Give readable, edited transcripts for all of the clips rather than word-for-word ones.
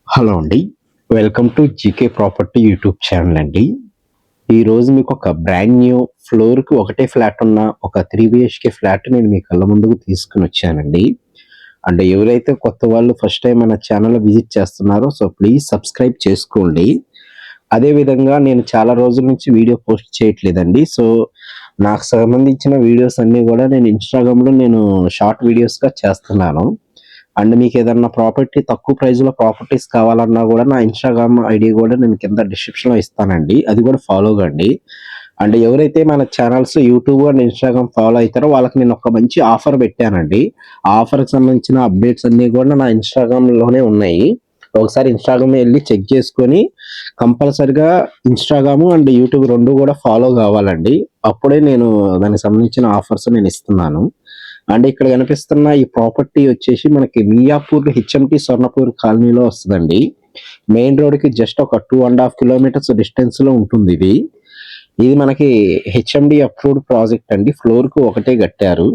Hello అండి. Welcome to GK property YouTube channel అండి. ఈరోజు మీకు ఒక బ్రాండ్ న్యూ ఫ్లోర్‌కి ఒకటే ఫ్లాట్ ఉన్న ఒక 3 బీహెచ్‌కే ఫ్లాట్ నేను మీ కళ్ళ ముందుకు తీసుకొనొచ్చానండి. అంటే ఎవరైతే కొత్త వాళ్ళు ఫస్ట్ టైమ్ మన ఛానల్ విజిట్ చేస్తున్నారో ప్లీజ్ సబ్స్క్రైబ్ చేసుకోండి. అదే విధంగా నేను చాలా రోజుల నుంచి వీడియో పోస్ట్ చేయట్లేదండి. నాకు సంబంధించిన వీడియోస్ అన్నీ గూడా నేను ఇన్‌స్టాగ్రామ్‌లో షార్ట్ వీడియోస్‌గా చేస్తున్నాను. అండ్ మీకేదన్నా తక్కువ ప్రైస్‌లో ప్రాపర్టీస్ కావాలన్నా గూడా నా ఇన్‌స్టాగ్రామ్ ఐడీ గూడా నేను కింద డిస్క్రిప్షన్‌లో ఇస్తానండి. అది గూడా ఫాలో కండి. అండ్ ఎవరైతే మన channels YouTube and Instagram follow అయితారో వాళ్ళకి నేను ఒక మంచి ఆఫర్ పెట్టానండి. ఆ ఆఫర్‌కి సంబంధించిన అప్డేట్స్ అన్నీ గూడా నా ఇన్‌స్టాగ్రామ్‌లోనే ఉన్నాయి. ఒకసారి ఇన్‌స్టాగ్రామ్ ఎళ్లి చెక్ చేసుకొని కంపల్సరీగా ఇన్‌స్టాగ్రామ్ అండ్ యూట్యూబ్ 2 గూడా ఫాలో కావాలండి. అప్పుడే నేను దానికి సంబంధించిన ఆఫర్స్ నేనిస్తున్నాను. అండ్ ఇక్కడ కనిపిస్తున్న ఈ ప్రాపర్టీ వచ్చేసి మనకి మియాపూర్ హెచ్ఎంటీ స్వర్ణపూర్ కాలనీలో వస్తదండి. మెయిన్ రోడ్‌కి జస్ట్ ఒక 2½ కిలోమీటర్స్ డిస్టెన్స్‌లో ఉంటుందిది. ఇది మనకి హెచ్ఎండీ అప్రూవ్డ్ ప్రాజెక్ట్ అండి. ఫ్లోర్‌కి ఒకటే కట్టారు.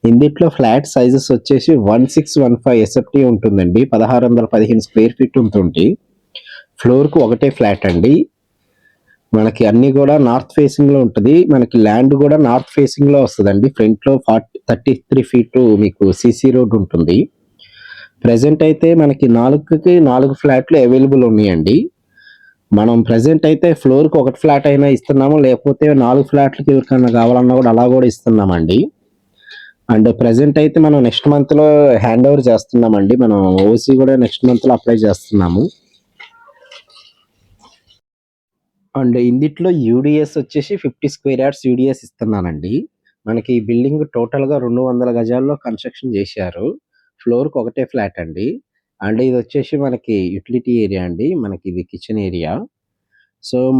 ఇందిట్లో ఫ్లాట్ సైజెస్ వచ్చేసి 1615 ఎస్ఎఫ్టీ ఉంటుందండి. 1615 స్క్వేర్ ఫీట్ ఉంటుంది. ఫ్లోర్‌కి ఒకటే ఫ్లాట్ అండి. మనకి అన్నీ గూడా నార్త్ ఫేసింగ్‌లో ఉంటది. మనకి ల్యాండ్ గూడా నార్త్ ఫేసింగ్‌లో వస్తదండి. ఫ్రంట్‌లో 33 ఫీటు మీకు సీసీ రోడ్ ఉంటుంది. ప్రెజెంట్ అయితే మనకి 4కి 4 ఫ్లాట్లు అవైలబుల్ ఉన్నాయండి. మనం ప్రెజెంట్ అయితే ఫ్లోర్‌కి ఒకటి ఫ్లాట్ అయినా ఇస్తున్నాము. లేకపోతే 4 ఫ్లాట్‌లకి ఎవరికన్నా కావాలన్నా గూడా అలా గూడా ఇస్తున్నామండి. అండ్ ప్రెజెంట్ అయితే మనం నెక్స్ట్ మంత్‌లో హ్యాండ్ ఓవర్ చేస్తున్నామండి. మనం ఓసీ గూడా నెక్స్ట్ మంత్‌లో అప్లై చేస్తున్నాము. అండ్ ఇందిట్లో యూడీఎస్ వచ్చేసి 50 స్క్వేర్ యార్డ్స్ యూడీఎస్ ఇస్తున్నానండి. మనకి ఈ బిల్డింగ్ టోటల్‌గా 200 గజాల్లో కన్‌స్ట్రక్షన్ చేశారు. ఫ్లోర్‌కి ఒకటే ఫ్లాట్ అండి. అండ్ ఇదొచ్చేసి మనకి యుటిలిటీ ఏరియా అండి. మనకిది కిచెన్ ఏరియా.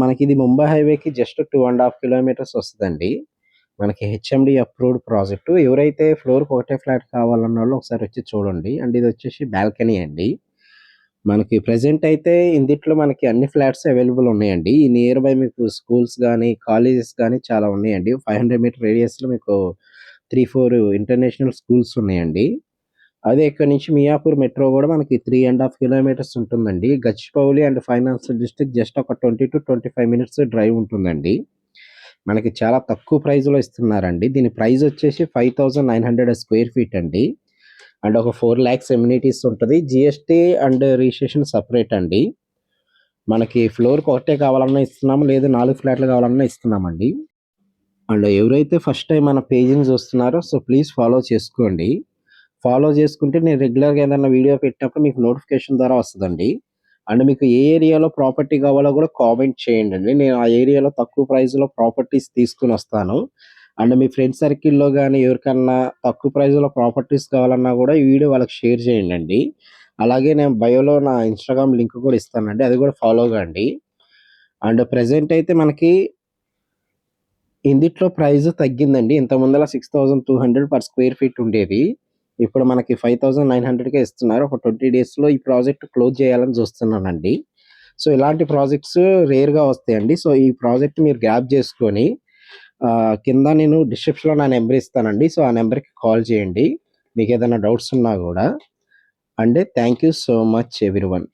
మనకిది ముంబై హైవేకి జస్ట్ 2½ కిలోమీటర్స్ వస్తదండి. మనకి హెచ్ఎండీ అప్రూవ్డ్ ప్రాజెక్టు. ఎవరైతే ఫ్లోర్‌కి ఒకటే ఫ్లాట్ కావాలన్నోళ్ళు ఒకసారి వచ్చి చూడండి. అండ్ ఇదొచ్చేసి బాల్కనీ అండి. మనకి ప్రెజెంట్ అయితే ఇందిట్లో మనకి అన్ని ఫ్లాట్స్ అవైలబుల్ ఉన్నాయండి. ఈ నియర్ బై మీకు స్కూల్స్ గానీ, కాలేజెస్ గానీ చాలా ఉన్నాయండి. 500 మీటర్ రేడియస్‌లో మీకు 3, 4 ఇంటర్నేషనల్ స్కూల్స్ ఉన్నాయండి. అదే ఇక్కడి నుంచి మియాపూర్ మెట్రో గూడా మనకి 3½ కిలోమీటర్స్ ఉంటుందండి. Gachibowli and financial district just ఒక 20-25 మినిట్స్ డ్రైవ్ ఉంటుందండి. మనకి చాలా తక్కువ ప్రైస్‌లో ఇస్తున్నారండి. దీని ప్రైస్ వచ్చేసి 5,900 స్క్వేర్ ఫీట్ అండి. అండ్ ఒక 4,00,000 ఎమ్యూనిటీస్ ఉంటది. జీఎస్టీ అండ్ రిజిస్ట్రేషన్ సెపరేట్ అండి. మనకి ఫ్లోర్‌కి ఒకటే కావాలన్నా ఇస్తున్నాము. లేదు 4 ఫ్లాట్‌లు కావాలన్నా ఇస్తున్నామండి. అండ్ ఎవరైతే ఫస్ట్ టైమ్ మన పేజ్‌ని చూస్తున్నారో ప్లీజ్ ఫాలో చేసుకోండి. ఫాలో చేసుకుంటే నేను రెగ్యులర్‌గా ఏదైనా వీడియో పెట్టినప్పుడు మీకు నోటిఫికేషన్ ద్వారా వస్తదండి. అండ్ మీకు ఏ ఏరియాలో ప్రాపర్టీ కావాలో కూడా కామెంట్ చేయండండి. నేను ఆ ఏరియాలో తక్కువ ప్రైస్‌లో ప్రాపర్టీస్ తీసుకొనొస్తాను. అండ్ మీ ఫ్రెండ్ సర్కిల్‌లో గాని ఎవరికన్నా తక్కువ ప్రైస్‌లో ప్రాపర్టీస్ కావాలన్నా కూడా ఈ వీడియో వాళ్ళకి షేర్ చేయండండి. అలాగే నేను బయోలో నా ఇన్‌స్టాగ్రామ్ లింక్ కూడా ఇస్తానండి. అది కూడా ఫాలో కండి. అండ్ ప్రెజెంట్ అయితే మనకి ఇందిట్లో ప్రైస్ తగ్గిందండి. ఇంతకుముందల 6,200 పర్ స్క్వేర్ ఫీట్ ఉండేది. ఇప్పుడు మనకి 5,900కే ఇస్తున్నారు. ఒక 20 డేస్‌లో ఈ ప్రాజెక్ట్ క్లోజ్ చేయాలని చూస్తున్నానండి. ఇలాంటి ప్రాజెక్ట్స్ రేర్‌గా వస్తాయండి. ఈ ప్రాజెక్ట్ మీరు గ్రాబ్ చేసుకొని కింద నేను డిస్క్రిప్షన్‌లో నా నంబర్ ఇస్తానండి. ఆ నంబర్‌కి కాల్ చేయండి. మీకేదైనా డౌట్స్ ఉన్నా గూడా. And thank you so much everyone.